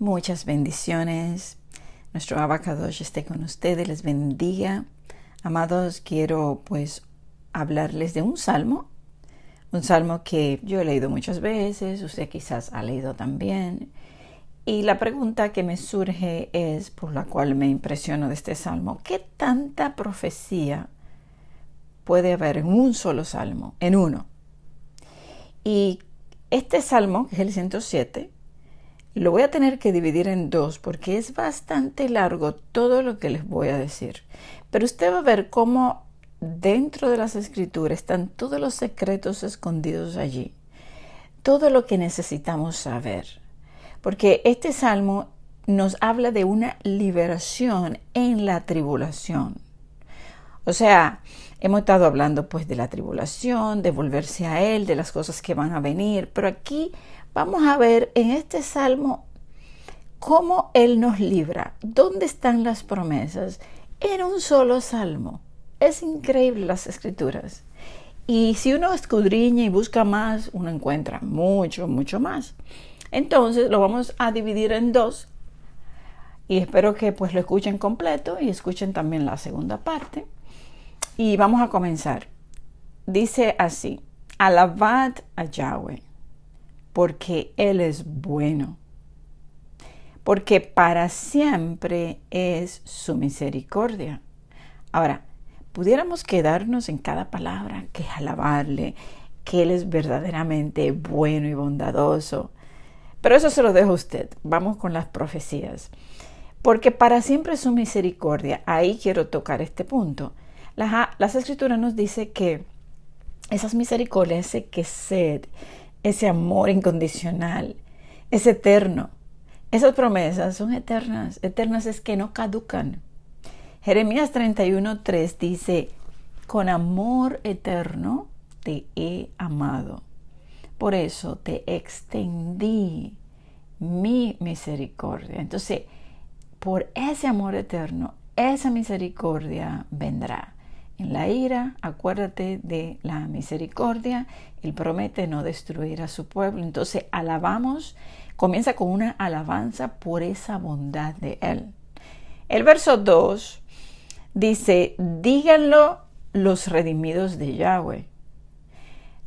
Muchas bendiciones. Nuestro Abacadosh esté con ustedes, les bendiga. Amados, quiero hablarles de un salmo que yo he leído muchas veces, usted quizás ha leído también. Y la pregunta que me surge es, por la cual me impresiono de este salmo, ¿qué tanta profecía puede haber en un solo salmo, en uno? Y este salmo, que es el 107, lo voy a tener que dividir en dos porque es bastante largo todo lo que les voy a decir. Pero usted va a ver cómo dentro de las escrituras están todos los secretos escondidos allí. Todo lo que necesitamos saber. Porque este salmo nos habla de una liberación en la tribulación. O sea, hemos estado hablando de la tribulación, de volverse a Él, de las cosas que van a venir. Pero aquí vamos a ver en este salmo cómo Él nos libra. ¿Dónde están las promesas? En un solo salmo. Es increíble las escrituras. Y si uno escudriña y busca más, uno encuentra mucho, mucho más. Entonces lo vamos a dividir en dos. Y espero que lo escuchen completo y escuchen también la segunda parte. Y vamos a comenzar. Dice así: alabad a Yahweh, porque Él es bueno, porque para siempre es su misericordia. Ahora, pudiéramos quedarnos en cada palabra, que es alabarle, que Él es verdaderamente bueno y bondadoso. Pero eso se lo dejo a usted. Vamos con las profecías. Porque para siempre es su misericordia. Ahí quiero tocar este punto. Las escrituras nos dicen que esas misericordias, ese quesed, ese amor incondicional, es eterno. Esas promesas son eternas. Eternas es que no caducan. Jeremías 31:3 dice: con amor eterno te he amado. Por eso te extendí mi misericordia. Entonces, por ese amor eterno, esa misericordia vendrá. En la ira, acuérdate de la misericordia. Él promete no destruir a su pueblo. Entonces, alabamos, comienza con una alabanza por esa bondad de Él. El verso 2 dice: díganlo los redimidos de Yahweh,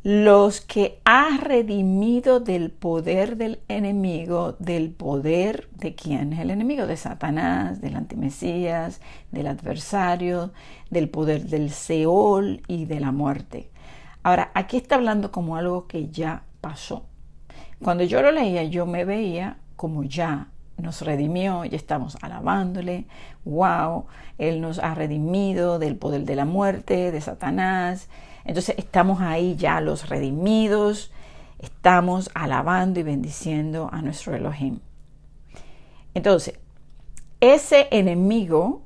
los que ha redimido del poder del enemigo. ¿Del poder de quién es el enemigo? De Satanás, del antimesías, del adversario, del poder del Seol y de la muerte. Ahora, aquí está hablando como algo que ya pasó. Cuando yo lo leía, yo me veía como ya nos redimió, ya estamos alabándole. ¡Wow! Él nos ha redimido del poder de la muerte, de Satanás. Entonces estamos ahí ya los redimidos, estamos alabando y bendiciendo a nuestro Elohim. Entonces, ese enemigo,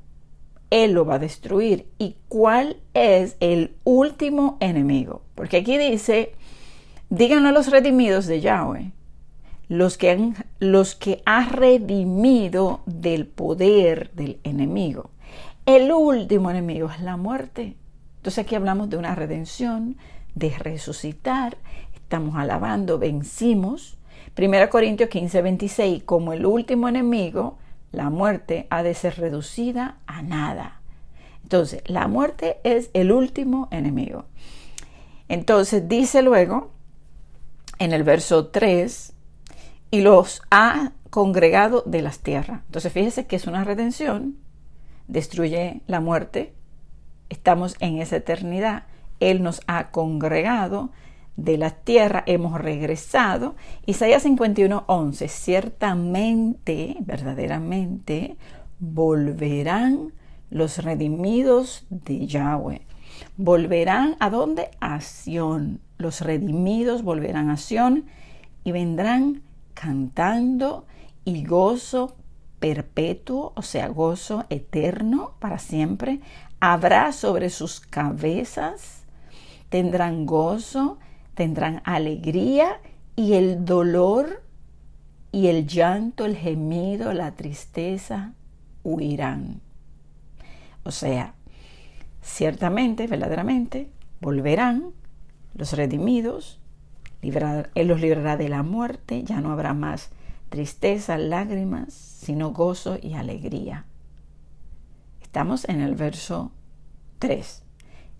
Él lo va a destruir. ¿Y cuál es el último enemigo? Porque aquí dice: díganlo a los redimidos de Yahweh, los que ha redimido del poder del enemigo. El último enemigo es la muerte. Entonces aquí hablamos de una redención, de resucitar. Estamos alabando, vencimos. 1 Corintios 15:26, como el último enemigo, la muerte ha de ser reducida a nada. Entonces, la muerte es el último enemigo. Entonces dice luego, en el verso 3, y los ha congregado de las tierras. Entonces fíjese que es una redención, destruye la muerte. Estamos en esa eternidad. Él nos ha congregado de la tierra, hemos regresado. Isaías 51:11, ciertamente, verdaderamente, volverán los redimidos de Yahweh. Volverán ¿a dónde? A Sión. Los redimidos volverán a Sión y vendrán cantando y gozo perpetuo, o sea, gozo eterno para siempre. Habrá sobre sus cabezas, tendrán gozo, tendrán alegría, y el dolor y el llanto, el gemido, la tristeza huirán. O sea, ciertamente, verdaderamente, volverán los redimidos, Él los librará de la muerte, ya no habrá más tristeza, lágrimas, sino gozo y alegría. Estamos en el verso 3.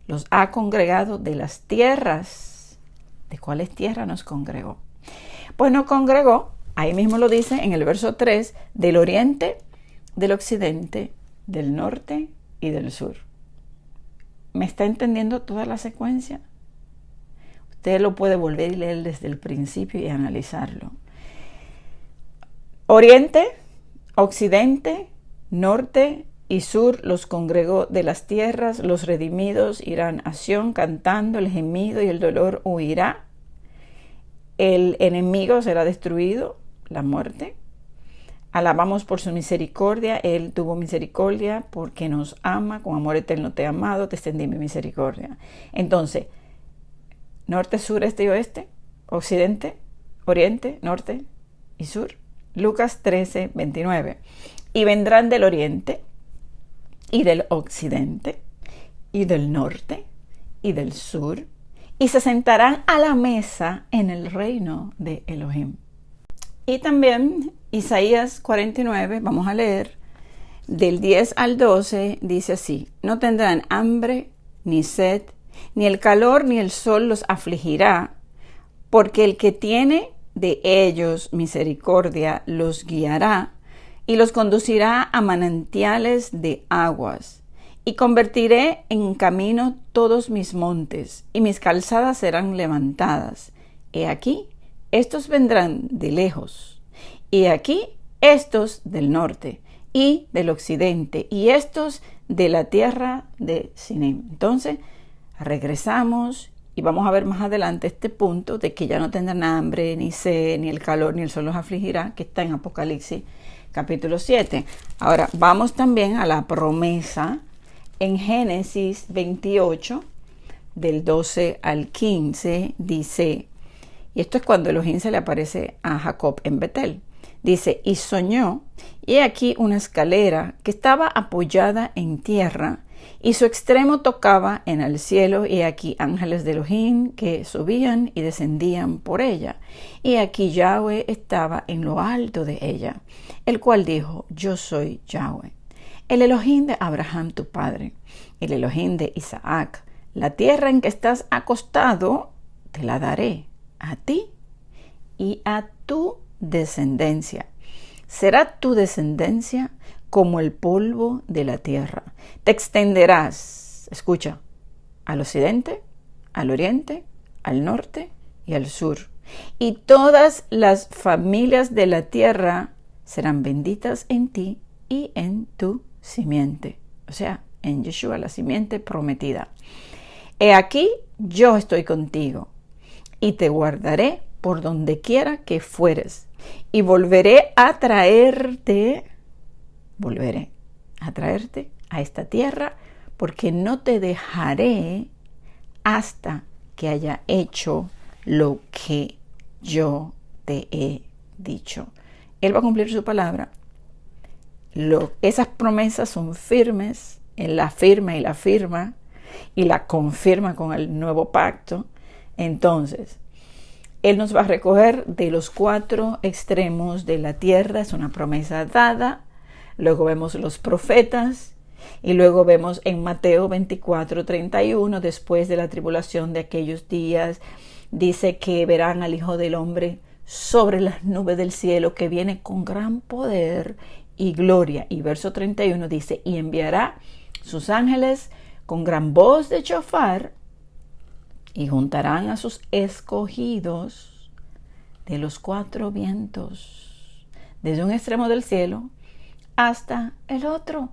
Los ha congregado de las tierras. ¿De cuáles tierras nos congregó? Pues nos congregó, ahí mismo lo dice en el verso 3, del oriente, del occidente, del norte y del sur. ¿Me está entendiendo toda la secuencia? Usted lo puede volver y leer desde el principio y analizarlo. Oriente, occidente, norte y sur los congregó de las tierras, los redimidos irán a Sión cantando, el gemido y el dolor huirá. El enemigo será destruido, la muerte. Alabamos por su misericordia, Él tuvo misericordia porque nos ama, con amor eterno te he amado, te extendí mi misericordia. Entonces, norte, sur, este y oeste, occidente, oriente, norte y sur. Lucas 13, 29. Y vendrán del oriente y del occidente y del norte y del sur y se sentarán a la mesa en el reino de Elohim. Y también Isaías 49, vamos a leer, del 10 al 12, dice así: no tendrán hambre ni sed, ni el calor ni el sol los afligirá, porque el que tiene de ellos misericordia los guiará y los conducirá a manantiales de aguas. Y convertiré en camino todos mis montes, y mis calzadas serán levantadas. He aquí, estos vendrán de lejos, y aquí estos del norte y del occidente, y estos de la tierra de Sinim. Entonces, regresamos y vamos a ver más adelante este punto de que ya no tendrán hambre, ni sed, ni el calor, ni el sol los afligirá, que está en Apocalipsis capítulo 7. Ahora, vamos también a la promesa en Génesis 28, del 12 al 15, dice, y esto es cuando Elohim se le aparece a Jacob en Betel. Dice, y soñó, y he aquí una escalera que estaba apoyada en tierra, y su extremo tocaba en el cielo, y aquí ángeles de Elohim que subían y descendían por ella. Y aquí Yahweh estaba en lo alto de ella, el cual dijo, yo soy Yahweh, el Elohim de Abraham tu padre, el Elohim de Isaac. La tierra en que estás acostado te la daré a ti y a tu descendencia. Será tu descendencia como el polvo de la tierra. Te extenderás, escucha, al occidente, al oriente, al norte y al sur. Y todas las familias de la tierra serán benditas en ti y en tu simiente. O sea, en Yeshua, la simiente prometida. He aquí, yo estoy contigo y te guardaré por donde quiera que fueres y volveré a traerte a esta tierra, porque no te dejaré hasta que haya hecho lo que yo te he dicho. Él va a cumplir su palabra. Esas promesas son firmes, Él la firma y la confirma con el nuevo pacto. Entonces, Él nos va a recoger de los 4 extremos de la tierra, es una promesa dada. Luego vemos los profetas y luego vemos en Mateo 24:31, después de la tribulación de aquellos días, dice que verán al Hijo del Hombre sobre las nubes del cielo, que viene con gran poder y gloria. Y verso 31 dice, y enviará sus ángeles con gran voz de shofar y juntarán a sus escogidos de los 4 vientos, desde un extremo del cielo hasta el otro,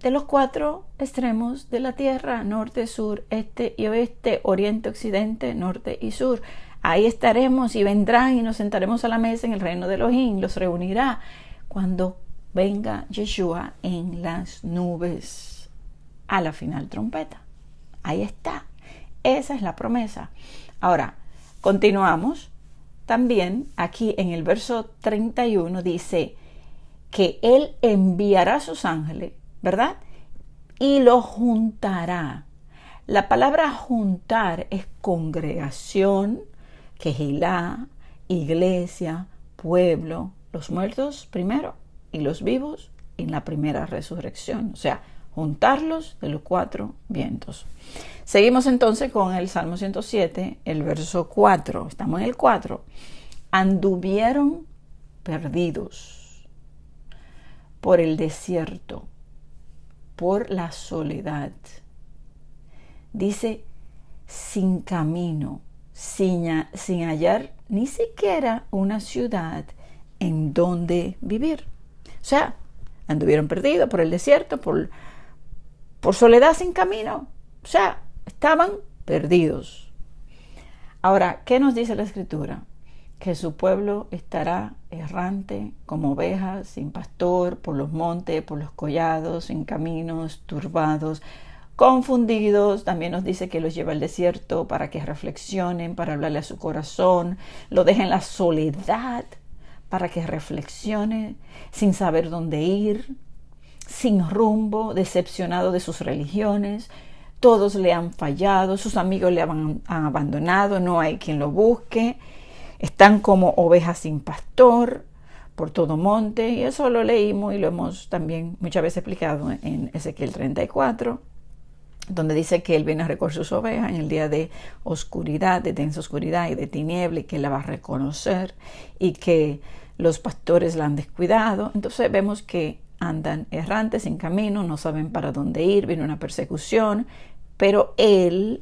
de los 4 extremos de la tierra, norte, sur, este y oeste, oriente, occidente, norte y sur. Ahí estaremos y vendrán y nos sentaremos a la mesa en el reino de Elohim. Los reunirá cuando venga Yeshua en las nubes a la final trompeta. Ahí está. Esa es la promesa. Ahora, continuamos. También aquí en el verso 31 dice que Él enviará a sus ángeles, ¿verdad? Y los juntará. La palabra juntar es congregación, quejilá, iglesia, pueblo, los muertos primero y los vivos en la primera resurrección. O sea, juntarlos de los cuatro vientos. Seguimos entonces con el Salmo 107, el verso 4. Estamos en el 4. Anduvieron perdidos por el desierto, por la soledad. Dice, sin camino, sin hallar ni siquiera una ciudad en donde vivir. O sea, anduvieron perdidos por el desierto, por soledad, sin camino. O sea, estaban perdidos. Ahora, ¿qué nos dice la Escritura? Que su pueblo estará errante como ovejas, sin pastor, por los montes, por los collados, en caminos, turbados, confundidos. También nos dice que los lleva al desierto para que reflexionen, para hablarle a su corazón. Lo deja en la soledad para que reflexione, sin saber dónde ir, sin rumbo, decepcionado de sus religiones. Todos le han fallado, sus amigos le han abandonado, no hay quien lo busque. Están como ovejas sin pastor por todo monte, y eso lo leímos y lo hemos también muchas veces explicado en Ezequiel 34, donde dice que Él viene a recoger sus ovejas en el día de oscuridad, de densa oscuridad y de tiniebla, y que Él la va a reconocer, y que los pastores la han descuidado. Entonces vemos que andan errantes, sin camino, no saben para dónde ir, viene una persecución, pero Él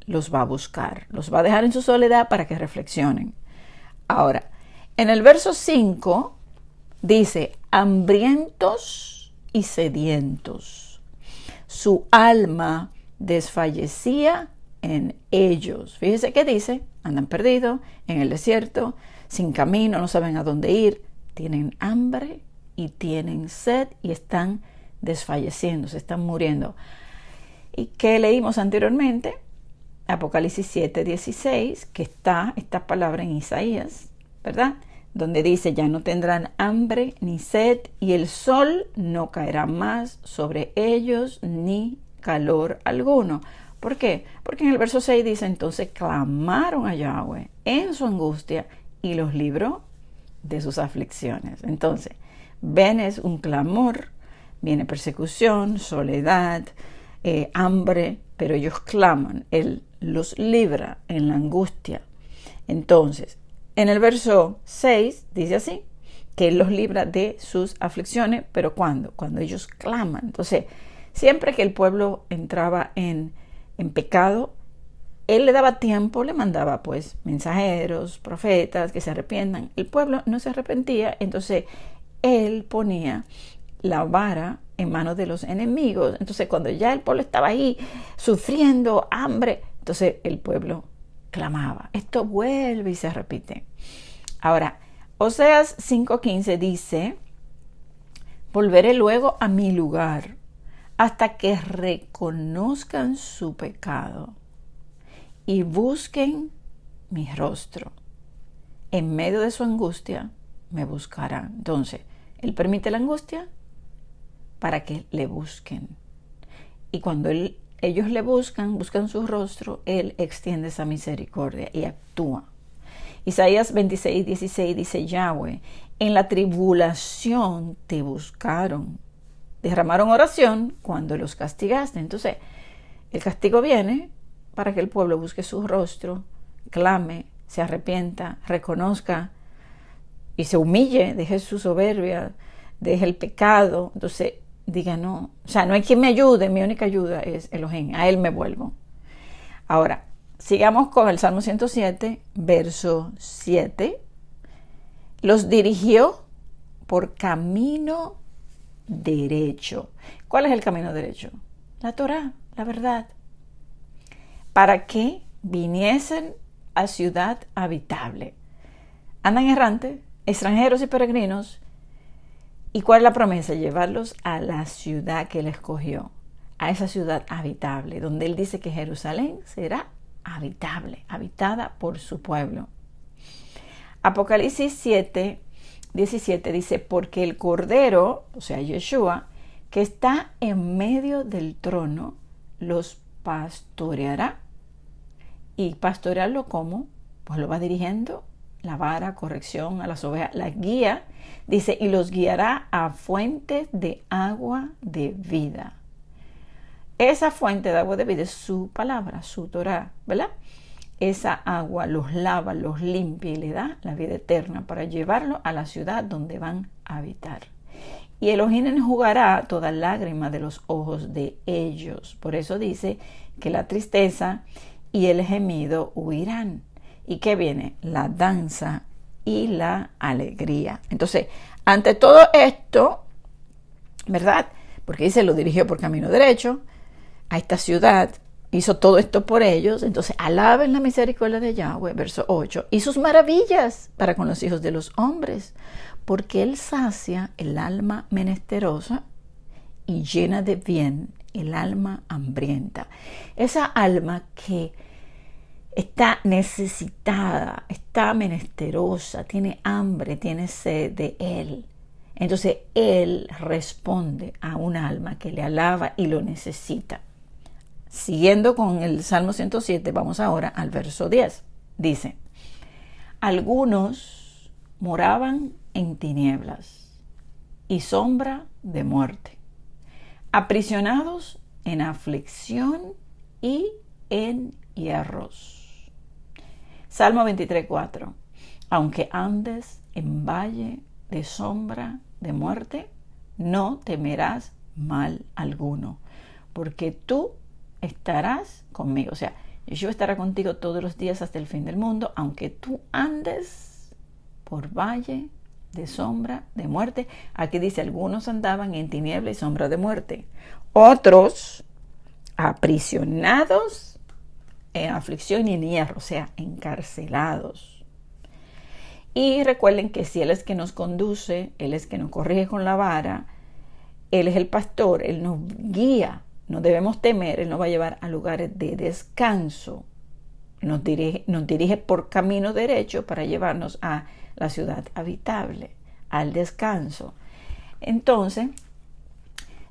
los va a buscar, los va a dejar en su soledad para que reflexionen. Ahora, en el verso 5 dice, hambrientos y sedientos, su alma desfallecía en ellos. Fíjese que dice, andan perdidos en el desierto, sin camino, no saben a dónde ir, tienen hambre y tienen sed y están desfalleciendo, se están muriendo. ¿Y qué leímos anteriormente? Apocalipsis 7:16, que está esta palabra en Isaías, ¿verdad? Donde dice, ya no tendrán hambre ni sed, y el sol no caerá más sobre ellos, ni calor alguno. ¿Por qué? Porque en el verso 6 dice, entonces clamaron a Yahweh en su angustia y los libró de sus aflicciones. Entonces, ven, es un clamor, viene persecución, soledad, hambre, pero ellos claman, Él los libra en la angustia. Entonces, en el verso 6 dice así, que Él los libra de sus aflicciones, pero ¿cuándo? Cuando ellos claman. Entonces, siempre que el pueblo entraba en pecado, Él le daba tiempo, le mandaba pues mensajeros, profetas, que se arrepientan. El pueblo no se arrepentía, entonces Él ponía la vara en manos de los enemigos. Entonces, cuando ya el pueblo estaba ahí sufriendo hambre, entonces el pueblo clamaba. Esto vuelve y se repite. Ahora, Oseas 5:15 dice, volveré luego a mi lugar hasta que reconozcan su pecado y busquen mi rostro. En medio de su angustia me buscarán. Entonces, Él permite la angustia para que le busquen. Y cuando ellos le buscan su rostro, Él extiende esa misericordia y actúa. Isaías 26:16 dice, Yahweh, en la tribulación te buscaron. Derramaron oración cuando los castigaste. Entonces, el castigo viene para que el pueblo busque su rostro, clame, se arrepienta, reconozca y se humille, deje su soberbia, deje el pecado. Entonces, diga no, o sea, no hay quien me ayude, mi única ayuda es Elohim, a Él me vuelvo. Ahora, sigamos con el Salmo 107, verso 7. Los dirigió por camino derecho. ¿Cuál es el camino derecho? La Torá, la verdad. Para que viniesen a ciudad habitable. Andan errantes, extranjeros y peregrinos. ¿Y cuál es la promesa? Llevarlos a la ciudad que Él escogió, a esa ciudad habitable, donde Él dice que Jerusalén será habitable, habitada por su pueblo. Apocalipsis 7:17 dice, porque el Cordero, o sea, Yeshua, que está en medio del trono, los pastoreará. ¿Y pastorearlo cómo? Pues lo va dirigiendo la vara, corrección a las ovejas, las guía, dice, y los guiará a fuentes de agua de vida. Esa fuente de agua de vida es su palabra, su Torah, ¿verdad? Esa agua los lava, los limpia y le da la vida eterna para llevarlo a la ciudad donde van a habitar. Y Elohim enjugará toda lágrima de los ojos de ellos. Por eso dice que la tristeza y el gemido huirán. ¿Y qué viene? La danza y la alegría. Entonces, ante todo esto, ¿verdad? Porque dice, lo dirigió por camino derecho a esta ciudad, hizo todo esto por ellos. Entonces, alaben la misericordia de Yahweh, verso 8, y sus maravillas para con los hijos de los hombres, porque Él sacia el alma menesterosa y llena de bien el alma hambrienta. Esa alma que está necesitada, está menesterosa, tiene hambre, tiene sed de Él. Entonces, Él responde a un alma que le alaba y lo necesita. Siguiendo con el Salmo 107, vamos ahora al verso 10. Dice, algunos moraban en tinieblas y sombra de muerte, aprisionados en aflicción y en hierros. Salmo 23:4. Aunque andes en valle de sombra de muerte, no temerás mal alguno, porque tú estarás conmigo. O sea, yo estaré contigo todos los días hasta el fin del mundo, aunque tú andes por valle de sombra de muerte. Aquí dice, algunos andaban en tiniebla y sombra de muerte. Otros aprisionados en aflicción y en hierro, o sea, encarcelados. Y recuerden que si Él es que nos conduce, Él es que nos corrige con la vara, Él es el pastor, Él nos guía. No debemos temer, Él nos va a llevar a lugares de descanso. Nos dirige por camino derecho para llevarnos a la ciudad habitable, al descanso. Entonces,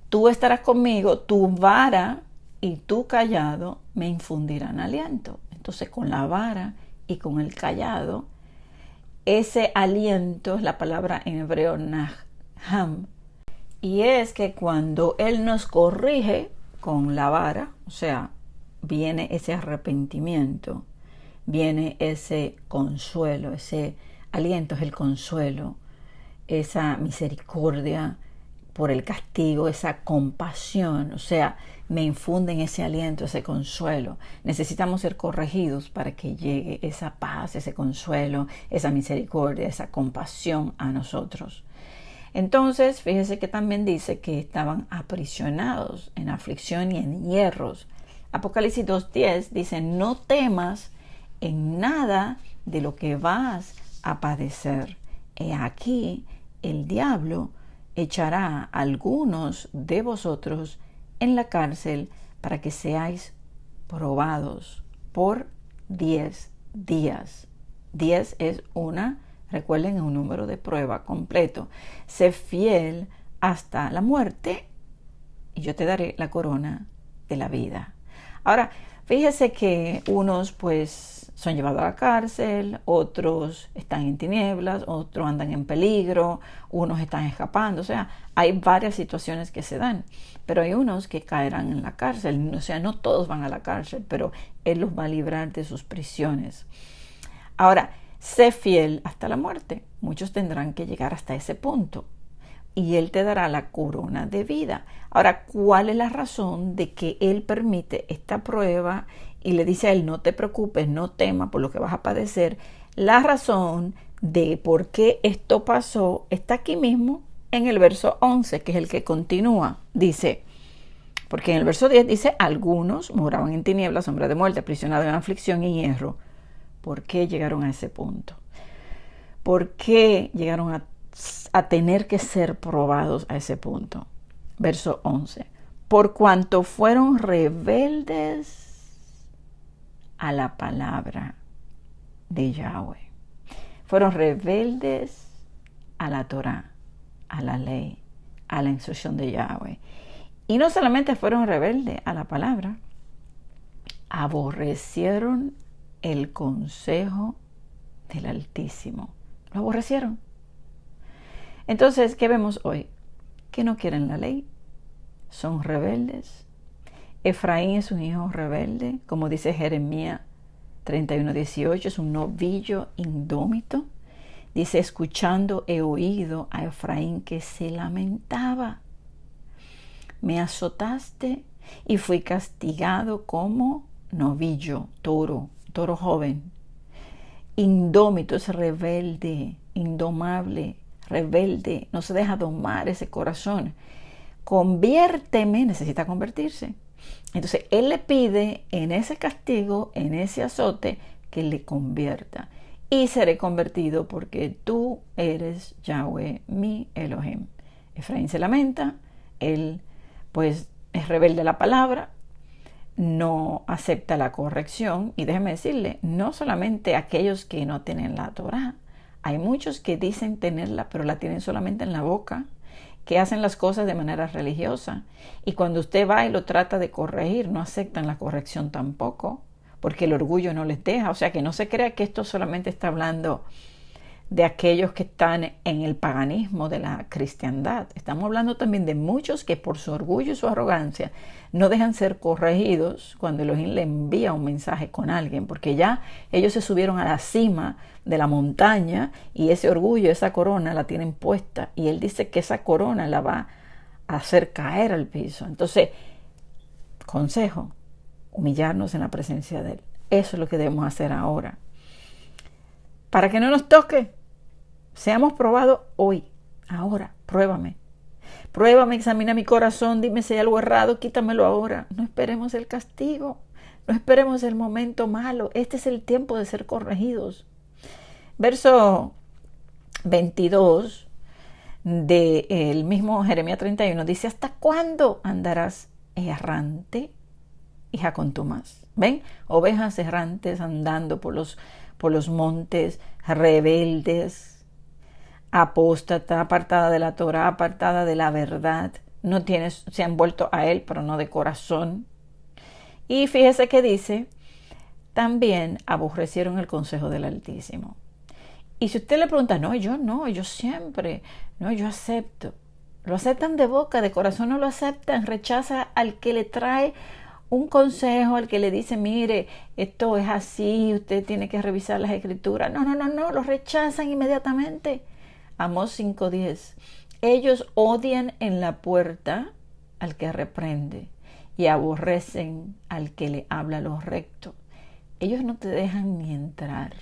tú estarás conmigo, tu vara y tu callado me infundirán aliento. Entonces, con la vara y con el callado, ese aliento es la palabra en hebreo naham. Y es que cuando Él nos corrige con la vara, o sea, viene ese arrepentimiento, viene ese consuelo, ese aliento es el consuelo, esa misericordia por el castigo, esa compasión, o sea, me infunden ese aliento, ese consuelo. Necesitamos ser corregidos para que llegue esa paz, ese consuelo, esa misericordia, esa compasión a nosotros. Entonces, fíjese que también dice que estaban aprisionados en aflicción y en hierros. Apocalipsis 2:10 dice, no temas en nada de lo que vas a padecer. He aquí, el diablo echará a algunos de vosotros en la cárcel para que seáis probados por 10 días. 10 es recuerden, un número de prueba completo. Sé fiel hasta la muerte y yo te daré la corona de la vida. Ahora, fíjese que unos pues son llevados a la cárcel, otros están en tinieblas, otros andan en peligro, unos están escapando. O sea, hay varias situaciones que se dan, pero hay unos que caerán en la cárcel. O sea, no todos van a la cárcel, pero Él los va a librar de sus prisiones. Ahora, sé fiel hasta la muerte. Muchos tendrán que llegar hasta ese punto y Él te dará la corona de vida. Ahora, ¿cuál es la razón de que Él permite esta prueba y le dice a Él, no te preocupes, no temas por lo que vas a padecer? La razón de por qué esto pasó está aquí mismo en el verso 11, que es el que continúa. Dice, porque en el verso 10 dice, algunos moraban en tinieblas, sombra de muerte, aprisionados en aflicción y hierro. ¿Por qué llegaron a ese punto? ¿Por qué llegaron a tener que ser probados a ese punto? Verso 11. Por cuanto fueron rebeldes a la palabra de Yahweh. Fueron rebeldes a la Torah, a la ley, a la instrucción de Yahweh. Y no solamente fueron rebeldes a la palabra, aborrecieron el consejo del Altísimo. Lo aborrecieron. Entonces, ¿qué vemos hoy? Que no quieren la ley, son rebeldes. Efraín es un hijo rebelde, como dice Jeremías 31:18, es un novillo indómito. Dice, escuchando he oído a Efraín que se lamentaba. Me azotaste y fui castigado como novillo, toro joven. Indómito es rebelde, indomable, rebelde, no se deja domar ese corazón. Conviérteme, necesita convertirse. Entonces él le pide en ese castigo, en ese azote, que le convierta. Y seré convertido porque tú eres Yahweh, mi Elohim. Efraín se lamenta, él pues es rebelde a la palabra, no acepta la corrección. Y déjeme decirle, no solamente aquellos que no tienen la Torá, hay muchos que dicen tenerla, pero la tienen solamente en la boca, que hacen las cosas de manera religiosa. Y cuando usted va y lo trata de corregir, no aceptan la corrección tampoco, porque el orgullo no les deja. O sea, que no se crea que esto solamente está hablando de aquellos que están en el paganismo de la cristiandad. Estamos hablando también de muchos que por su orgullo y su arrogancia no dejan ser corregidos cuando Elohim le envía un mensaje con alguien, porque ya ellos se subieron a la cima de la montaña y ese orgullo, esa corona la tienen puesta, y él dice que esa corona la va a hacer caer al piso. Entonces, consejo, humillarnos en la presencia de él. Eso es lo que debemos hacer ahora, para que no nos toque. Seamos probados hoy, ahora, pruébame. Pruébame, examina mi corazón, dime si hay algo errado, quítamelo ahora. No esperemos el castigo, no esperemos el momento malo. Este es el tiempo de ser corregidos. Verso 22 del mismo Jeremías 31 dice, ¿hasta cuándo andarás errante, hija contumaz? ¿Ven? Ovejas errantes andando por los montes, rebeldes, apóstata, apartada de la Torá, apartada de la verdad. Se han vuelto a él, pero no de corazón. Y fíjese que dice, también aborrecieron el consejo del Altísimo. Y si usted le pregunta, yo siempre, yo acepto. Lo aceptan de boca, de corazón no lo aceptan. Rechaza al que le trae un consejo, al que le dice, mire, esto es así, usted tiene que revisar las escrituras. No, lo rechazan inmediatamente. Amós 5:10. Ellos odian en la puerta al que reprende y aborrecen al que le habla lo recto. Ellos no te dejan ni entrar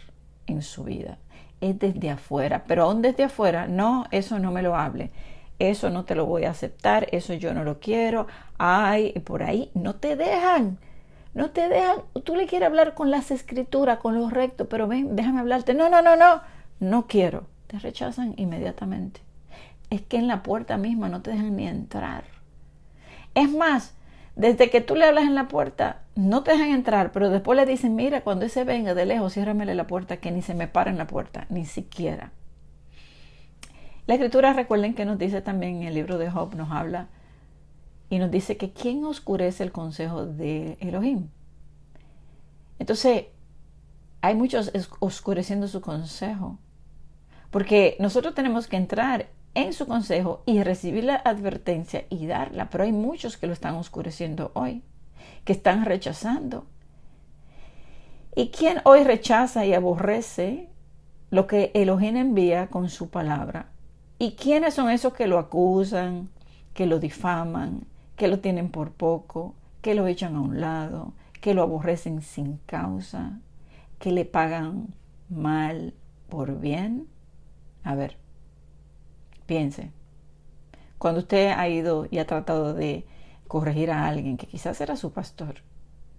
en su vida. Es desde afuera, pero aún desde afuera, no, eso no me lo hable. Eso no te lo voy a aceptar, eso yo no lo quiero. Ay, por ahí no te dejan. No te dejan. Tú le quieres hablar con las escrituras, con lo recto, pero ven, déjame hablarte. No quiero. Te rechazan inmediatamente. Es que en la puerta misma no te dejan ni entrar. Es más, desde que tú le hablas en la puerta, no te dejan entrar, pero después le dicen, mira, cuando ese venga de lejos, ciérramele la puerta, que ni se me para en la puerta, ni siquiera. La escritura, recuerden que nos dice también en el libro de Job, nos habla y nos dice que ¿quién oscurece el consejo de Elohim? Entonces, hay muchos oscureciendo su consejo, porque nosotros tenemos que entrar en su consejo y recibir la advertencia y darla, pero hay muchos que lo están oscureciendo hoy, que están rechazando. ¿Y quién hoy rechaza y aborrece lo que Elohim envía con su palabra? ¿Y quiénes son esos que lo acusan, que lo difaman, que lo tienen por poco, que lo echan a un lado, que lo aborrecen sin causa, que le pagan mal por bien? A ver, piense. Cuando usted ha ido y ha tratado de corregir a alguien que quizás era su pastor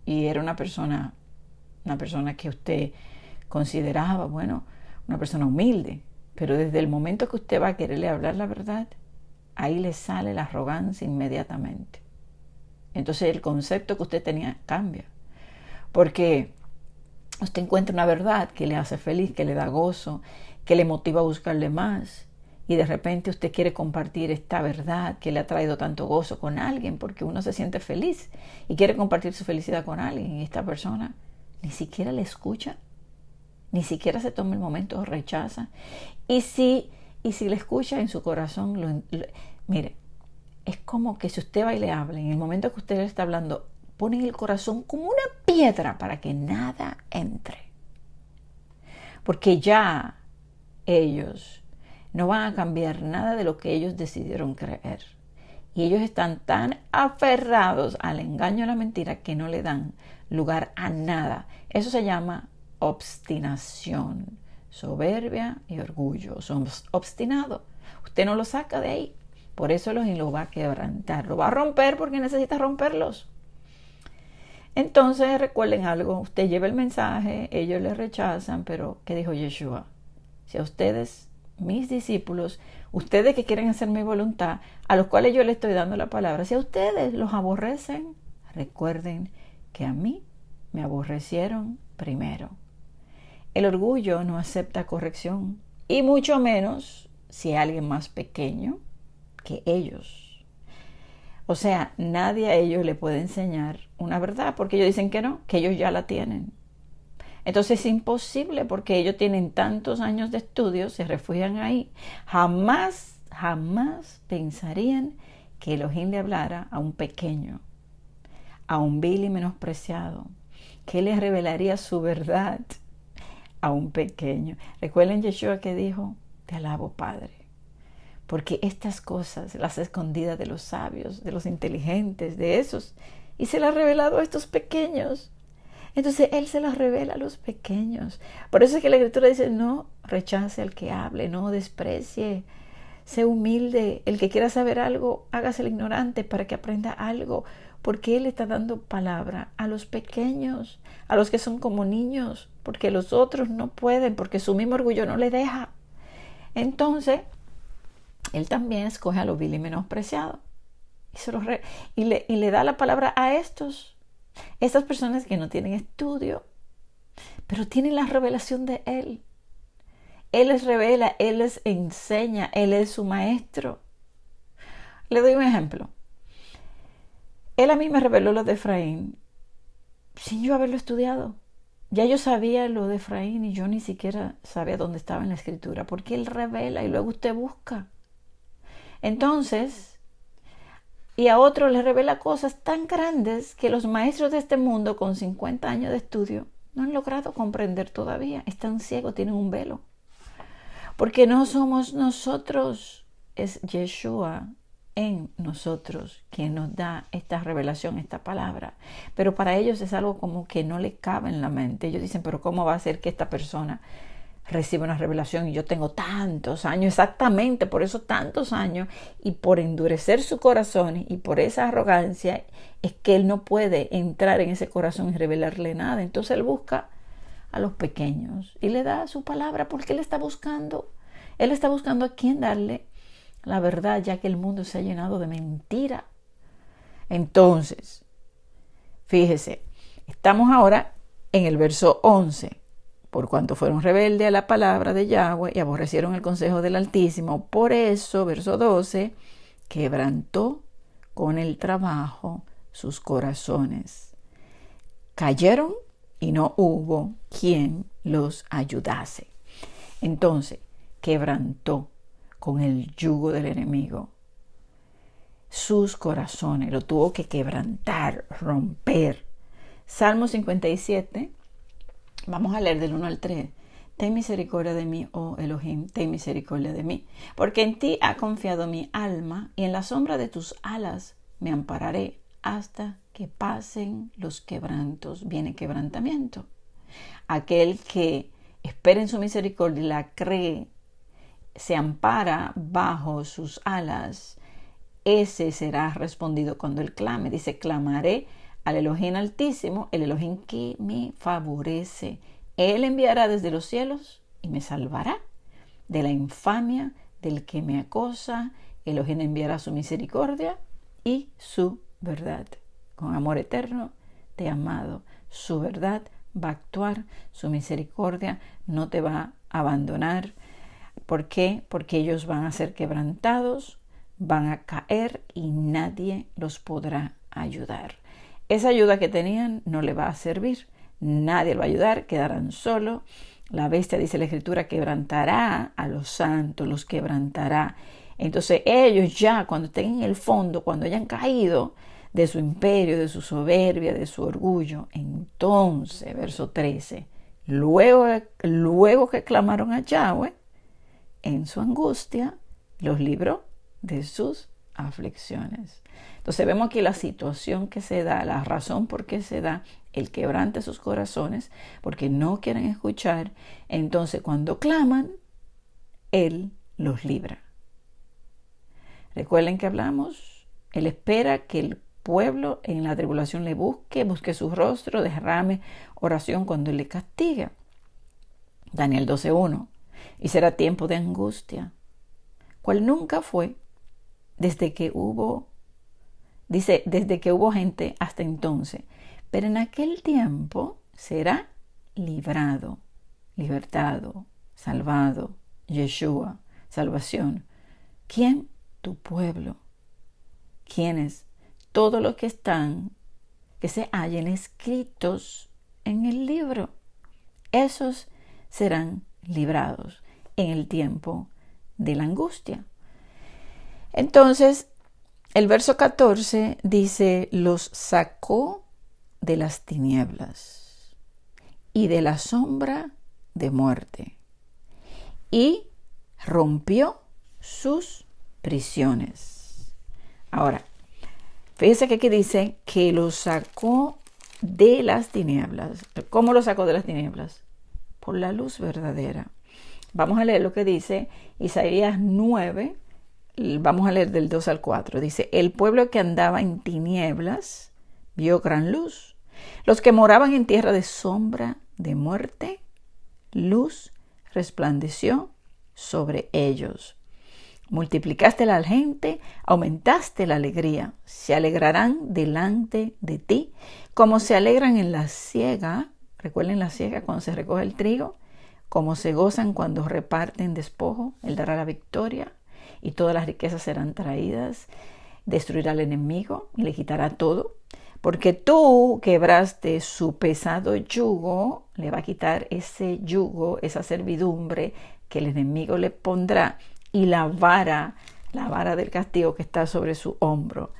y era una persona que usted consideraba, una persona humilde, pero desde el momento que usted va a quererle hablar la verdad, ahí le sale la arrogancia inmediatamente. Entonces el concepto que usted tenía cambia, porque usted encuentra una verdad que le hace feliz, que le da gozo, que le motiva a buscarle más, y de repente usted quiere compartir esta verdad que le ha traído tanto gozo con alguien, porque uno se siente feliz y quiere compartir su felicidad con alguien, y esta persona ni siquiera le escucha, ni siquiera se toma el momento, rechaza. Y si le escucha en su corazón, mire, es como que si usted va y le habla, en el momento que usted le está hablando, pone en el corazón como una piedra para que nada entre. Porque ya ellos no van a cambiar nada de lo que ellos decidieron creer. Y ellos están tan aferrados al engaño y a la mentira que no le dan lugar a nada. Eso se llama obstinación, soberbia y orgullo. Son obstinados. Usted no lo saca de ahí. Por eso lo va a quebrantar. Lo va a romper porque necesita romperlos. Entonces recuerden algo. Usted lleva el mensaje, ellos le rechazan, pero ¿qué dijo Yeshua? Si a ustedes, mis discípulos, ustedes que quieren hacer mi voluntad, a los cuales yo les estoy dando la palabra, si a ustedes los aborrecen, recuerden que a mí me aborrecieron primero. El orgullo no acepta corrección, y mucho menos si hay alguien más pequeño que ellos. O sea, nadie a ellos le puede enseñar una verdad, porque ellos dicen que no, que ellos ya la tienen. Entonces es imposible, porque ellos tienen tantos años de estudio, se refugian ahí. Jamás pensarían que Elohim le hablara a un pequeño, a un vil y menospreciado, que les revelaría su verdad a un pequeño. Recuerden Yeshua que dijo, te alabo, Padre, porque estas cosas las escondidas de los sabios, de los inteligentes, de esos, y se las ha revelado a estos pequeños. Entonces Él se las revela a los pequeños. Por eso es que la Escritura dice, no rechace al que hable, no desprecie, sé humilde. El que quiera saber algo, hágase el ignorante para que aprenda algo, porque Él está dando palabra a los pequeños, a los que son como niños, porque los otros no pueden, porque su mismo orgullo no le deja. Entonces, Él también escoge a los vil y menospreciados y le da la palabra a estas personas que no tienen estudio, pero tienen la revelación de Él. Él les revela, Él les enseña, Él es su maestro. Le doy un ejemplo. Él a mí me reveló lo de Efraín sin yo haberlo estudiado. Ya yo sabía lo de Efraín y yo ni siquiera sabía dónde estaba en la Escritura, porque Él revela y luego usted busca. Entonces, y a otros les revela cosas tan grandes que los maestros de este mundo con 50 años de estudio no han logrado comprender todavía. Están ciegos, tienen un velo. Porque no somos nosotros, es Yeshua en nosotros quien nos da esta revelación, esta palabra. Pero para ellos es algo como que no le cabe en la mente. Ellos dicen, pero ¿cómo va a ser que esta persona recibe una revelación y yo tengo tantos años? Exactamente, por eso tantos años, y por endurecer su corazón y por esa arrogancia es que él no puede entrar en ese corazón y revelarle nada. Entonces él busca a los pequeños y le da su palabra, porque él está buscando a quién darle la verdad, ya que el mundo se ha llenado de mentira. Entonces, fíjese, estamos ahora en el verso 11. Por cuanto fueron rebeldes a la palabra de Yahweh y aborrecieron el consejo del Altísimo, por eso, verso 12, quebrantó con el trabajo sus corazones. Cayeron y no hubo quien los ayudase. Entonces, quebrantó con el yugo del enemigo sus corazones, lo tuvo que quebrantar, romper. Salmo 57. Vamos a leer del 1 al 3. Ten misericordia de mí, oh Elohim, ten misericordia de mí, porque en ti ha confiado mi alma, y en la sombra de tus alas me ampararé hasta que pasen los quebrantos. Viene quebrantamiento. Aquel que espera en su misericordia y la cree, se ampara bajo sus alas, ese será respondido cuando él clame. Dice, clamaré al Elohim Altísimo, el Elohim que me favorece. Él enviará desde los cielos y me salvará de la infamia del que me acosa. Elohim enviará su misericordia y su verdad. Con amor eterno te he amado. Su verdad va a actuar, su misericordia no te va a abandonar. ¿Por qué? Porque ellos van a ser quebrantados, van a caer y nadie los podrá ayudar. Esa ayuda que tenían no le va a servir, nadie lo va a ayudar, quedarán solos. La bestia, dice la Escritura, quebrantará a los santos, los quebrantará. Entonces ellos ya, cuando estén en el fondo, cuando hayan caído de su imperio, de su soberbia, de su orgullo, entonces, verso 13, luego que clamaron a Yahweh, en su angustia, los libró de sus aflicciones. Entonces vemos aquí la situación que se da, la razón por qué se da el quebrante de sus corazones, porque no quieren escuchar. Entonces cuando claman, Él los libra. Recuerden que hablamos, Él espera que el pueblo en la tribulación le busque su rostro, derrame oración cuando Él le castiga. Daniel 12:1. Y será tiempo de angustia, cual nunca fue desde que hubo gente hasta entonces. Pero en aquel tiempo será librado, libertado, salvado, Yeshua, salvación. ¿Quién? Tu pueblo. ¿Quiénes? Todos los que se hallen escritos en el libro. Esos serán librados en el tiempo de la angustia. Entonces, el verso 14 dice, los sacó de las tinieblas y de la sombra de muerte y rompió sus prisiones. Ahora, fíjese que aquí dice que los sacó de las tinieblas. ¿Cómo lo sacó de las tinieblas? Por la luz verdadera. Vamos a leer lo que dice Isaías 9, vamos a leer del 2 al 4. Dice, el pueblo que andaba en tinieblas vio gran luz. Los que moraban en tierra de sombra de muerte, luz resplandeció sobre ellos. Multiplicaste la gente, aumentaste la alegría. Se alegrarán delante de ti, como se alegran en la siega. Recuerden la siega cuando se recoge el trigo, como se gozan cuando reparten despojo. Él dará la victoria y todas las riquezas serán traídas. Destruirá al enemigo y le quitará todo. Porque tú quebraste su pesado yugo, le va a quitar ese yugo, esa servidumbre que el enemigo le pondrá, y la vara del castigo que está sobre su hombro,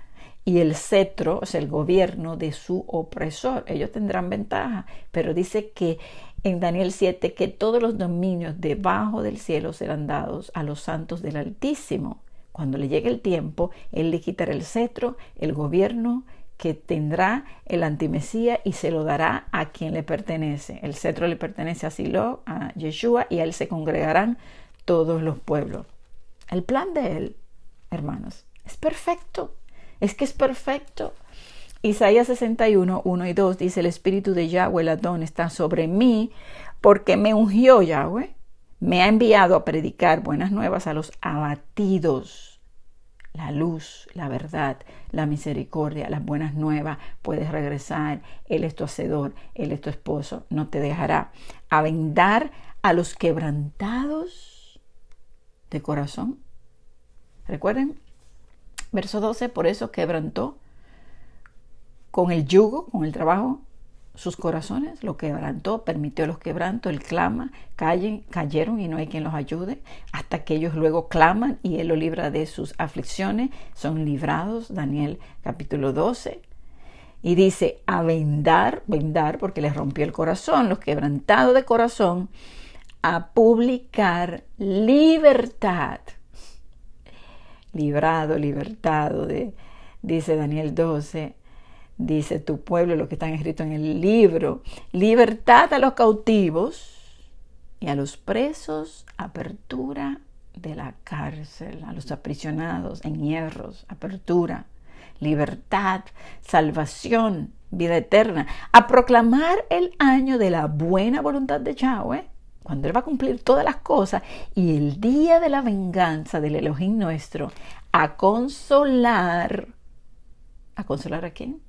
y el cetro, o sea, el gobierno de su opresor. Ellos tendrán ventaja, pero dice que en Daniel 7 que todos los dominios debajo del cielo serán dados a los santos del Altísimo. Cuando le llegue el tiempo, Él le quitará el cetro, el gobierno que tendrá el antimesías, y se lo dará a quien le pertenece. El cetro le pertenece a Silo, a Yeshua, y a Él se congregarán todos los pueblos. El plan de Él, hermanos, es perfecto. Es que es perfecto. Isaías 61, 1 y 2 dice, el espíritu de Yahweh el Adón está sobre mí, porque me ungió Yahweh, me ha enviado a predicar buenas nuevas a los abatidos. La luz, la verdad, la misericordia, las buenas nuevas. Puedes regresar. Él es tu hacedor, Él es tu esposo, no te dejará. A vendar a los quebrantados de corazón. Recuerden, verso 12, por eso quebrantó con el yugo, con el trabajo, sus corazones, lo quebrantó, permitió los quebrantos. Él clama, cayeron y no hay quien los ayude, hasta que ellos luego claman y Él los libra de sus aflicciones, son librados. Daniel capítulo 12. Y dice, a vendar, porque les rompió el corazón, los quebrantados de corazón, a publicar libertad. Librado, libertado, dice Daniel 12. Dice tu pueblo, lo que están escritos en el libro, libertad a los cautivos y a los presos, apertura de la cárcel, a los aprisionados en hierros, apertura, libertad, salvación, vida eterna, a proclamar el año de la buena voluntad de Yahweh, cuando Él va a cumplir todas las cosas, y el día de la venganza del Elohim nuestro, a consolar. ¿A consolar a quién?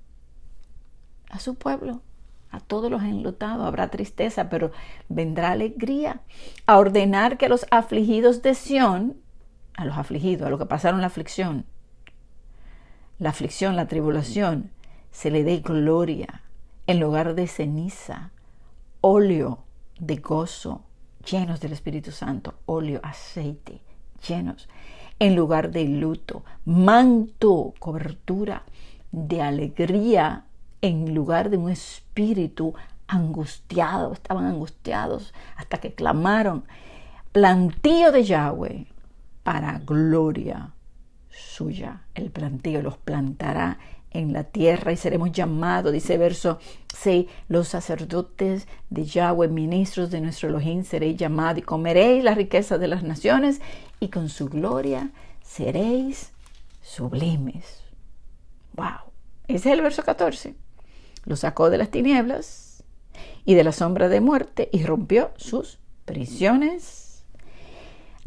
A su pueblo, a todos los enlutados. Habrá tristeza, pero vendrá alegría. A ordenar que a los afligidos de Sión, a los afligidos, a los que pasaron la aflicción, la tribulación, se le dé gloria en lugar de ceniza, óleo de gozo llenos del Espíritu Santo, óleo, aceite, llenos, en lugar de luto, manto, cobertura de alegría, en lugar de un espíritu angustiado. Estaban angustiados hasta que clamaron, plantío de Yahweh para gloria suya. El plantío los plantará en la tierra y seremos llamados, dice verso 6, los sacerdotes de Yahweh, ministros de nuestro Elohim, seréis llamados y comeréis la riqueza de las naciones y con su gloria seréis sublimes. Wow, ese es el verso 14. Lo sacó de las tinieblas y de la sombra de muerte y rompió sus prisiones.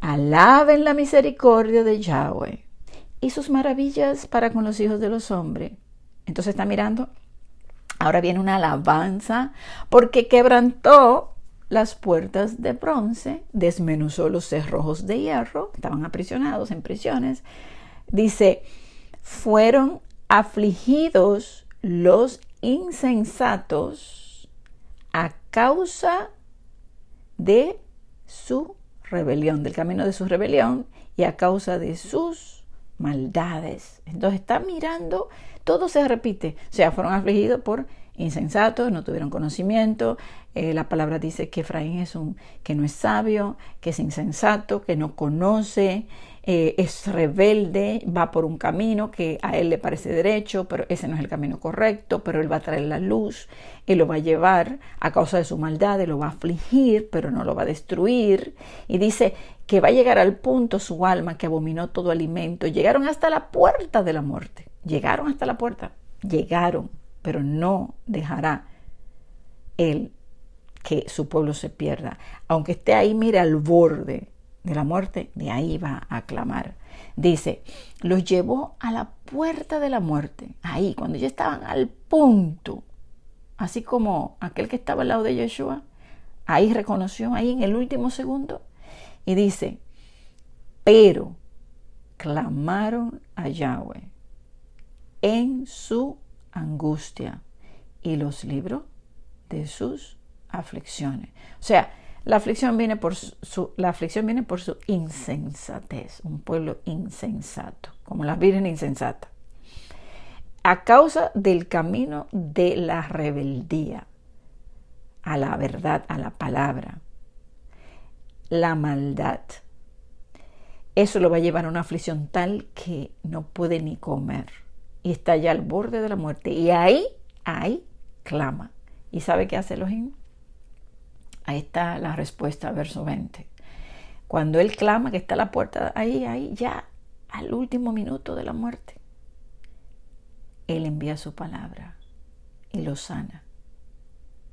Alaben la misericordia de Yahweh y sus maravillas para con los hijos de los hombres. Entonces está mirando. Ahora viene una alabanza porque quebrantó las puertas de bronce, desmenuzó los cerrojos de hierro, estaban aprisionados en prisiones. Dice, fueron afligidos los insensatos a causa de su rebelión, del camino de su rebelión y a causa de sus maldades. Entonces está mirando, todo se repite. O sea, fueron afligidos por insensatos, no tuvieron conocimiento. La palabra dice que Efraín que no es sabio, que es insensato, que no conoce, es rebelde, va por un camino que a él le parece derecho, pero ese no es el camino correcto, pero él va a traer la luz, él lo va a llevar a causa de su maldad, él lo va a afligir, pero no lo va a destruir. Y dice que va a llegar al punto su alma que abominó todo alimento. Llegaron hasta la puerta de la muerte, llegaron hasta la puerta, pero no dejará él que su pueblo se pierda. Aunque esté ahí, mire, al borde de la muerte, de ahí va a clamar. Dice, los llevó a la puerta de la muerte. Ahí, cuando ya estaban al punto, así como aquel que estaba al lado de Yeshua, ahí reconoció, ahí en el último segundo, y dice, pero clamaron a Yahweh en su angustia y los libró de sus aflicciones. O sea, la aflicción viene por su insensatez, un pueblo insensato, como las vírgenes insensatas, a causa del camino de la rebeldía a la verdad, a la palabra, la maldad. Eso lo va a llevar a una aflicción tal que no puede ni comer y está ya al borde de la muerte, y ahí clama. ¿Y sabe qué hace Elohim? Ahí está la respuesta, verso 20. Cuando él clama, que está a la puerta, ahí ya al último minuto de la muerte, él envía su palabra y los sana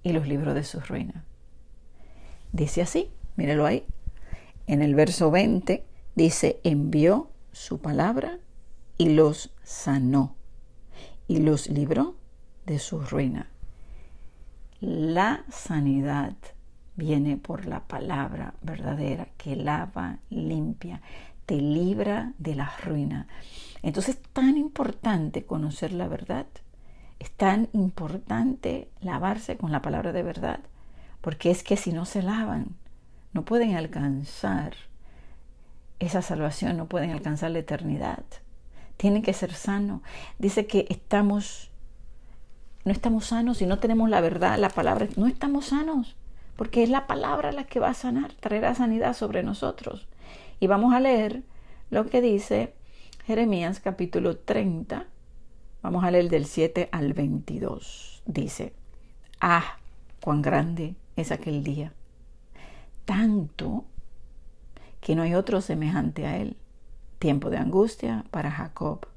y los libró de su ruina. Dice así, mírelo ahí, en el verso 20 dice, envió su palabra y los sanó y los libró de su ruina. La sanidad viene por la palabra verdadera que lava, limpia, te libra de la ruina. Entonces es tan importante conocer la verdad, es tan importante lavarse con la palabra de verdad, porque es que si no se lavan, no pueden alcanzar esa salvación, no pueden alcanzar la eternidad. Tienen que ser sanos. Dice que no estamos sanos si no tenemos la verdad, la palabra. No estamos sanos, porque es la palabra la que va a sanar, traerá sanidad sobre nosotros. Y vamos a leer lo que dice Jeremías capítulo 30. Vamos a leer del 7 al 22. Dice, cuán grande es aquel día, tanto que no hay otro semejante a él. Tiempo de angustia para Jacob,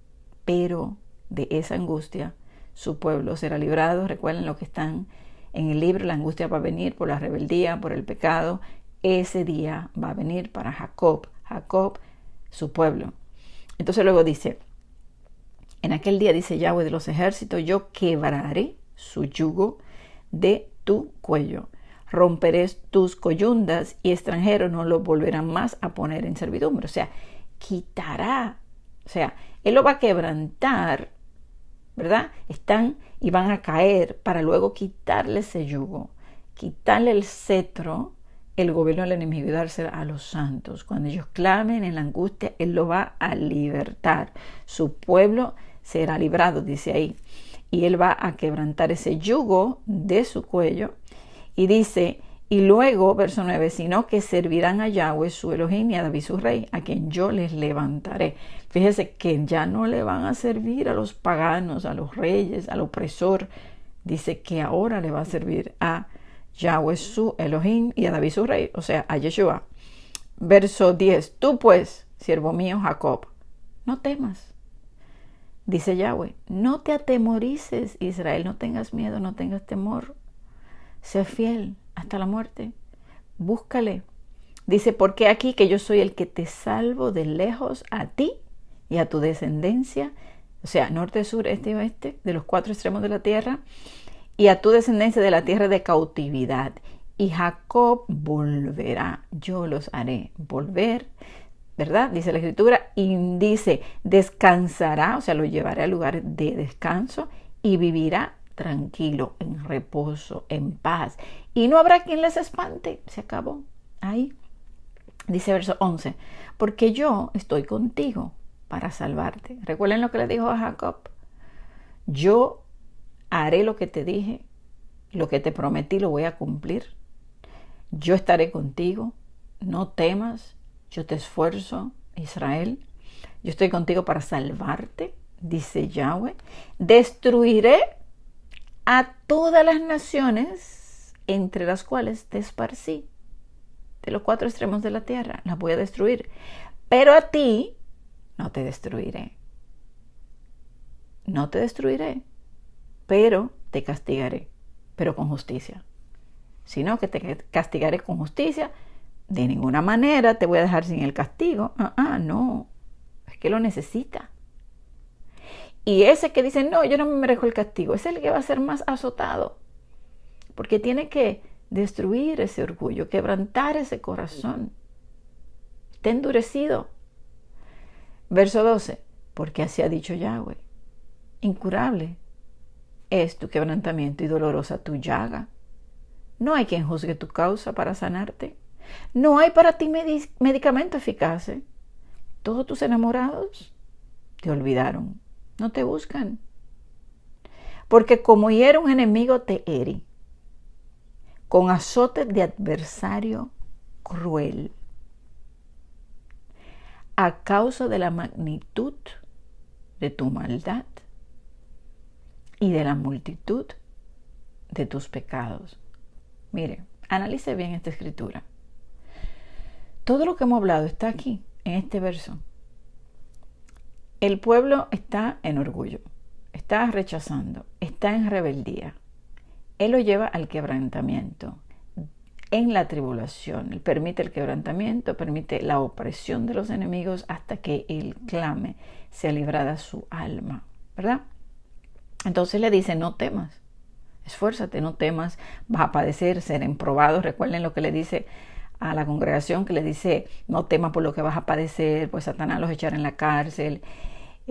pero de esa angustia su pueblo será librado. Recuerden lo que están en el libro, la angustia va a venir por la rebeldía, por el pecado. Ese día va a venir para Jacob, su pueblo. Entonces luego dice, en aquel día, dice Yahweh de los ejércitos, yo quebraré su yugo de tu cuello, romperé tus coyundas y extranjeros no lo volverán más a poner en servidumbre. O sea, quitará, o sea, él lo va a quebrantar, ¿verdad? Están y van a caer para luego quitarle ese yugo, quitarle el cetro el gobierno del enemigo y dársela a los santos. Cuando ellos clamen en la angustia, Él lo va a libertar. Su pueblo será librado, dice ahí. Y Él va a quebrantar ese yugo de su cuello. Y dice, y luego, verso 9, sino que servirán a Yahweh su Elohim y a David su rey, a quien yo les levantaré. Fíjese que ya no le van a servir a los paganos, a los reyes, al opresor. Dice que ahora le va a servir a Yahweh su Elohim y a David su rey, o sea, a Yeshua. Verso 10, tú pues, siervo mío Jacob, no temas. Dice Yahweh, no te atemorices, Israel, no tengas miedo, no tengas temor. Sé fiel hasta la muerte. Búscale. Dice, porque aquí que yo soy el que te salvo de lejos a ti y a tu descendencia, o sea, norte, sur, este y oeste, de los 4 extremos de la tierra, y a tu descendencia de la tierra de cautividad. Y Jacob volverá, yo los haré volver, ¿verdad? Dice la Escritura, y dice, descansará, o sea, lo llevaré al lugar de descanso y vivirá tranquilo, en reposo, en paz. Y no habrá quien les espante. Se acabó. Ahí. Dice verso 11, porque yo estoy contigo para salvarte. Recuerden lo que le dijo a Jacob. Yo haré lo que te dije, lo que te prometí lo voy a cumplir. Yo estaré contigo, no temas, yo te esfuerzo, Israel. Yo estoy contigo para salvarte, dice Yahweh. Destruiré a todas las naciones entre las cuales te esparcí. De los 4 extremos de la tierra, las voy a destruir. Pero a ti no te destruiré. No te destruiré, pero te castigaré, pero con justicia. Sino que te castigaré con justicia. De ninguna manera te voy a dejar sin el castigo. No, es que lo necesita. Y ese que dice, no, yo no me merezco el castigo, es el que va a ser más azotado. Porque tiene que destruir ese orgullo, quebrantar ese corazón. Está endurecido. Verso 12, porque así ha dicho Yahweh. Incurable es tu quebrantamiento y dolorosa tu llaga. No hay quien juzgue tu causa para sanarte. No hay para ti medicamento eficaz. Todos tus enamorados te olvidaron, no te buscan. Porque como hiera un enemigo te herí, con azotes de adversario cruel, a causa de la magnitud de tu maldad y de la multitud de tus pecados. Mire, analice bien esta escritura. Todo lo que hemos hablado está aquí, en este verso. El pueblo está en orgullo, está rechazando, está en rebeldía. Él lo lleva al quebrantamiento, en la tribulación. Él permite el quebrantamiento, permite la opresión de los enemigos hasta que Él clame, sea librada su alma, ¿verdad? Entonces le dice, no temas, esfuérzate, no temas, vas a padecer, serán probados. Recuerden lo que le dice a la congregación, que le dice, no temas por lo que vas a padecer, pues Satanás los echará en la cárcel,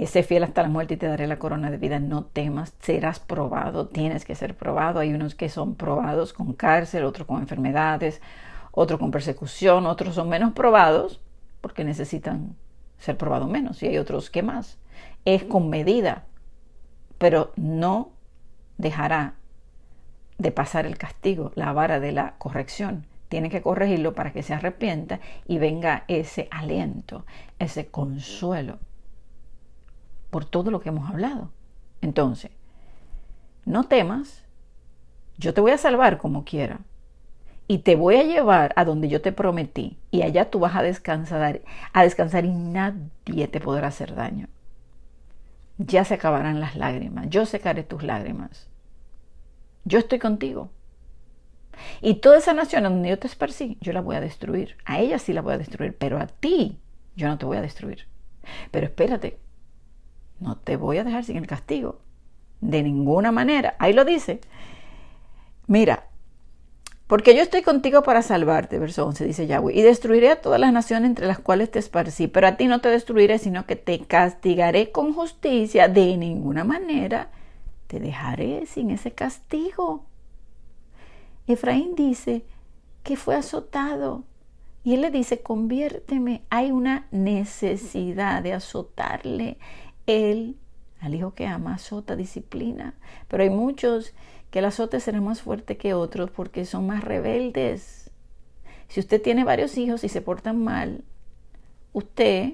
sé fiel hasta la muerte y te daré la corona de vida. No temas, serás probado, tienes que ser probado. Hay unos que son probados con cárcel, otros con enfermedades, otros con persecución, otros son menos probados porque necesitan ser probados menos, y hay otros que más. Es con medida, pero no dejará de pasar el castigo, la vara de la corrección. Tiene que corregirlo para que se arrepienta y venga ese aliento, ese consuelo por todo lo que hemos hablado. Entonces, no temas, yo te voy a salvar como quiera y te voy a llevar a donde yo te prometí, y allá tú vas a descansar y nadie te podrá hacer daño. Ya se acabarán las lágrimas, yo secaré tus lágrimas. Yo estoy contigo. Y toda esa nación donde yo te esparcí, yo la voy a destruir. A ella sí la voy a destruir, pero a ti yo no te voy a destruir. Pero espérate, no te voy a dejar sin el castigo. De ninguna manera. Ahí lo dice. Mira, porque yo estoy contigo para salvarte, verso 11, dice Yahweh, y destruiré a todas las naciones entre las cuales te esparcí, pero a ti no te destruiré, sino que te castigaré con justicia. De ninguna manera te dejaré sin ese castigo. Efraín dice, que fue azotado. Y él le dice, conviérteme. Hay una necesidad de azotarle. Él, al hijo que ama, azota, disciplina. Pero hay muchos que el azote será más fuerte que otros porque son más rebeldes. Si usted tiene varios hijos y se portan mal, usted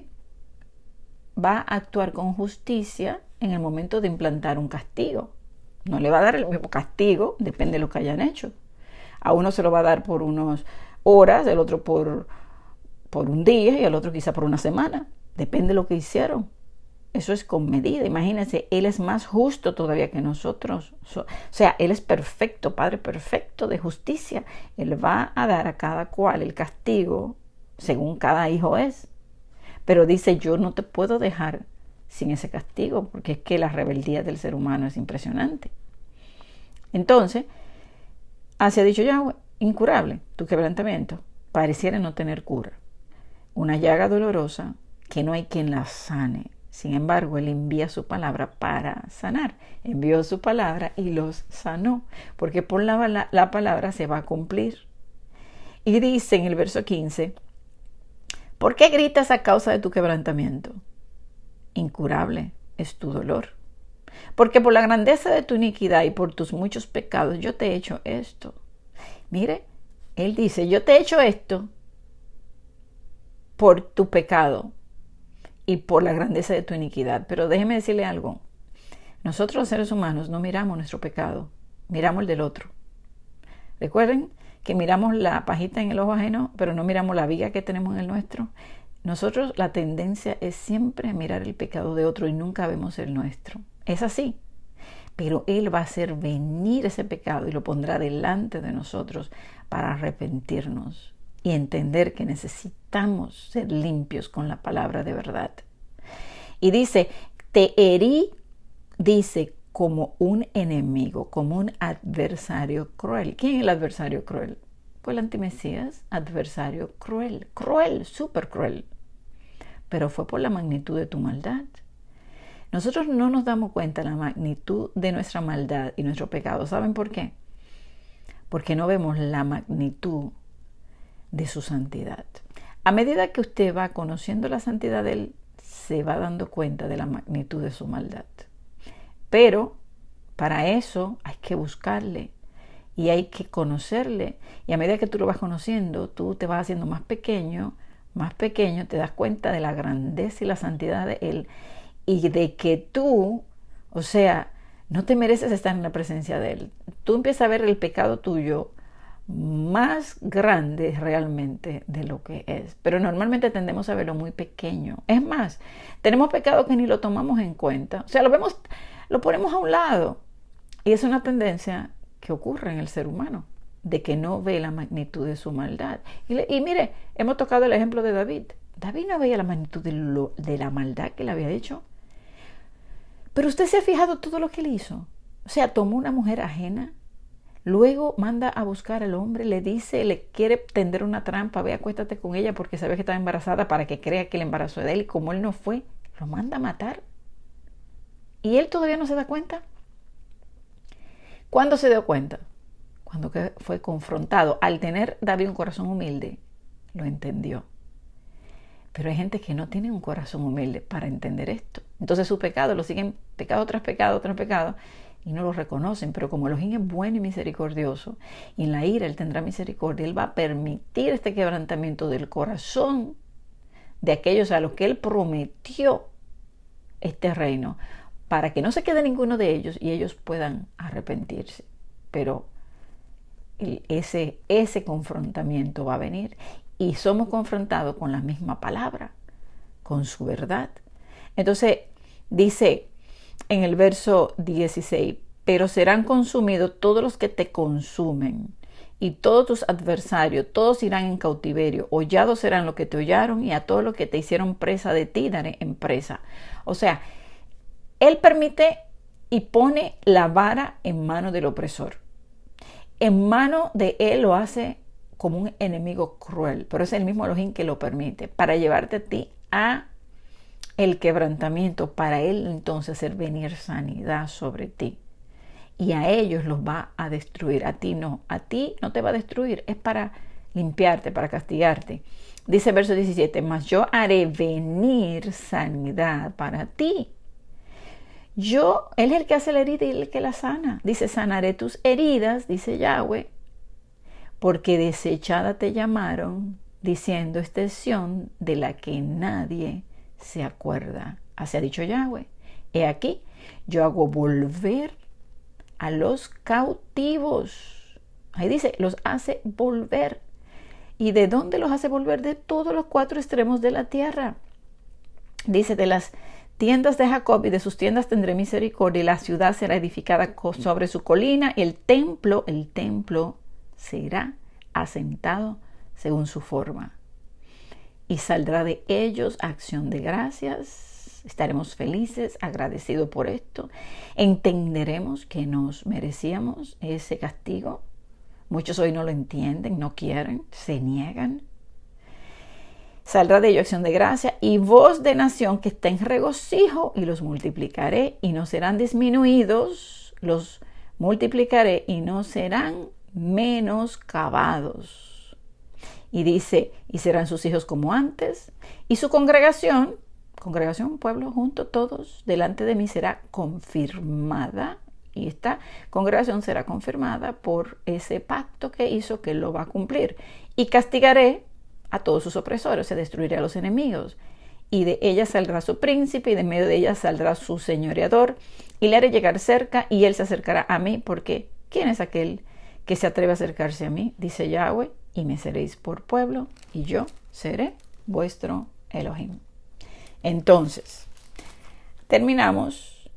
va a actuar con justicia en el momento de implantar un castigo. No le va a dar el mismo castigo, depende de lo que hayan hecho. A uno se lo va a dar por unas horas, el otro por un día y el otro quizá por una semana. Depende de lo que hicieron. Eso es con medida. Imagínense, Él es más justo todavía que nosotros. O sea, Él es perfecto, Padre perfecto de justicia. Él va a dar a cada cual el castigo según cada hijo es. Pero dice, yo no te puedo dejar sin ese castigo, porque es que la rebeldía del ser humano es impresionante. Entonces, así ha dicho Yahweh, incurable tu quebrantamiento, pareciera no tener cura. Una llaga dolorosa que no hay quien la sane. Sin embargo, Él envía su palabra para sanar. Envió su palabra y los sanó, porque por la palabra se va a cumplir. Y dice en el verso 15, ¿por qué gritas a causa de tu quebrantamiento? Incurable es tu dolor. Porque por la grandeza de tu iniquidad y por tus muchos pecados yo te he hecho esto. Mire, Él dice, yo te he hecho esto por tu pecado y por la grandeza de tu iniquidad. Pero déjeme decirle algo. Nosotros los seres humanos no miramos nuestro pecado, miramos el del otro. Recuerden que miramos la pajita en el ojo ajeno, pero no miramos la viga que tenemos en el nuestro. Nosotros la tendencia es siempre a mirar el pecado de otro y nunca vemos el nuestro. Es así. Pero Él va a hacer venir ese pecado y lo pondrá delante de nosotros para arrepentirnos y entender que necesitamos ser limpios con la palabra de verdad. Y dice, te herí, dice, como un enemigo, como un adversario cruel. ¿Quién es el adversario cruel? Pues el antimesías, adversario cruel, súper cruel. Pero fue por la magnitud de tu maldad. Nosotros no nos damos cuenta de la magnitud de nuestra maldad y nuestro pecado. ¿Saben por qué? Porque no vemos la magnitud de su santidad. A medida que usted va conociendo la santidad de Él, se va dando cuenta de la magnitud de su maldad. Pero para eso hay que buscarle y hay que conocerle. Y a medida que tú lo vas conociendo, tú te vas haciendo más pequeño, te das cuenta de la grandeza y la santidad de Él y de que tú, o sea, no te mereces estar en la presencia de Él. Tú empiezas a ver el pecado tuyo más grande realmente de lo que es. Pero normalmente tendemos a verlo muy pequeño. Es más, tenemos pecado que ni lo tomamos en cuenta. O sea, lo ponemos a un lado. Y es una tendencia que ocurre en el ser humano, de que no ve la magnitud de su maldad. Y mire, hemos tocado el ejemplo de David. David no veía la magnitud de la maldad que le había hecho. Pero usted se ha fijado todo lo que él hizo. O sea, tomó una mujer ajena, luego manda a buscar al hombre, le dice, le quiere tender una trampa, ve, acuéstate con ella porque sabe que está embarazada para que crea que el embarazo es de él. Y como él no fue, lo manda a matar. Y él todavía no se da cuenta. ¿Cuándo se dio cuenta? Cuando fue confrontado. Al tener David un corazón humilde, lo entendió. Pero hay gente que no tiene un corazón humilde para entender esto. Entonces su pecado lo siguen pecado tras pecado, y no lo reconocen. Pero como Elohim es bueno y misericordioso, y en la ira Él tendrá misericordia, Él va a permitir este quebrantamiento del corazón de aquellos a los que Él prometió este reino, para que no se quede ninguno de ellos y ellos puedan arrepentirse. Pero ese confrontamiento va a venir y somos confrontados con la misma palabra, con su verdad. Entonces dice en el verso 16, pero serán consumidos todos los que te consumen y todos tus adversarios, todos irán en cautiverio, hollados serán los que te hollaron y a todos los que te hicieron presa de ti daré en presa. O sea, Él permite y pone la vara en mano del opresor. En mano de Él lo hace como un enemigo cruel, pero es el mismo Elohim que lo permite para llevarte a ti a el quebrantamiento, para Él entonces hacer venir sanidad sobre ti. Y a ellos los va a destruir, a ti no te va a destruir, es para limpiarte, para castigarte. Dice el verso 17, mas yo haré venir sanidad para ti. Él es el que hace la herida y el que la sana. Dice, sanaré tus heridas, dice Yahweh, porque desechada te llamaron, diciendo extensión de la que nadie se acuerda. Así ha dicho Yahweh. He aquí, yo hago volver a los cautivos. Ahí dice, los hace volver. ¿Y de dónde los hace volver? De todos los 4 extremos de la tierra. Dice, de las tiendas de Jacob y de sus tiendas tendré misericordia, y la ciudad será edificada sobre su colina, y el templo será asentado según su forma. Y saldrá de ellos acción de gracias. Estaremos felices, agradecidos por esto. Entenderemos que nos merecíamos ese castigo. Muchos hoy no lo entienden, no quieren, se niegan. Saldrá de ellos acción de gracia y voz de nación que está en regocijo, y los multiplicaré y no serán disminuidos. Los multiplicaré y no serán menoscabados. Y dice, y serán sus hijos como antes, y su congregación, pueblo junto, todos, delante de mí será confirmada. Y esta congregación será confirmada por ese pacto que hizo, que lo va a cumplir. Y castigaré a todos sus opresores, se destruirá a los enemigos. Y de ella saldrá su príncipe, y de medio de ella saldrá su señoreador. Y le haré llegar cerca, y él se acercará a mí, porque ¿quién es aquel que se atreve a acercarse a mí? Dice Yahweh, y me seréis por pueblo, y yo seré vuestro Elohim. Entonces, terminamos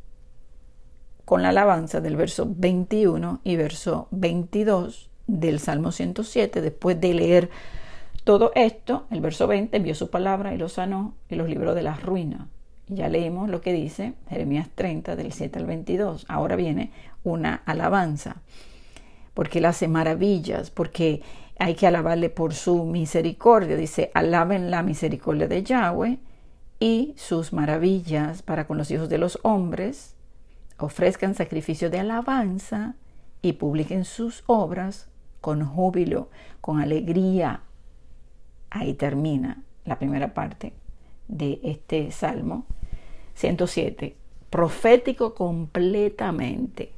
con la alabanza del verso 21 y verso 22 del Salmo 107. Después de leer todo esto, el verso 20, envió su palabra y lo sanó y los libró de la ruina. Ya leímos lo que dice Jeremías 30 del 7 al 22. Ahora viene una alabanza, porque él hace maravillas, porque hay que alabarle por su misericordia. Dice, alaben la misericordia de Yahweh y sus maravillas para con los hijos de los hombres. Ofrezcan sacrificio de alabanza y publiquen sus obras con júbilo, con alegría. Ahí termina la primera parte de este Salmo 107, profético completamente,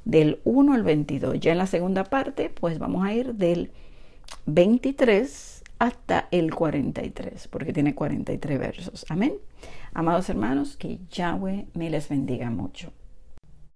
del 1 al 22. Ya en la segunda parte, pues vamos a ir del 23 hasta el 43, porque tiene 43 versos. Amén. Amados hermanos, que Yahweh me les bendiga mucho.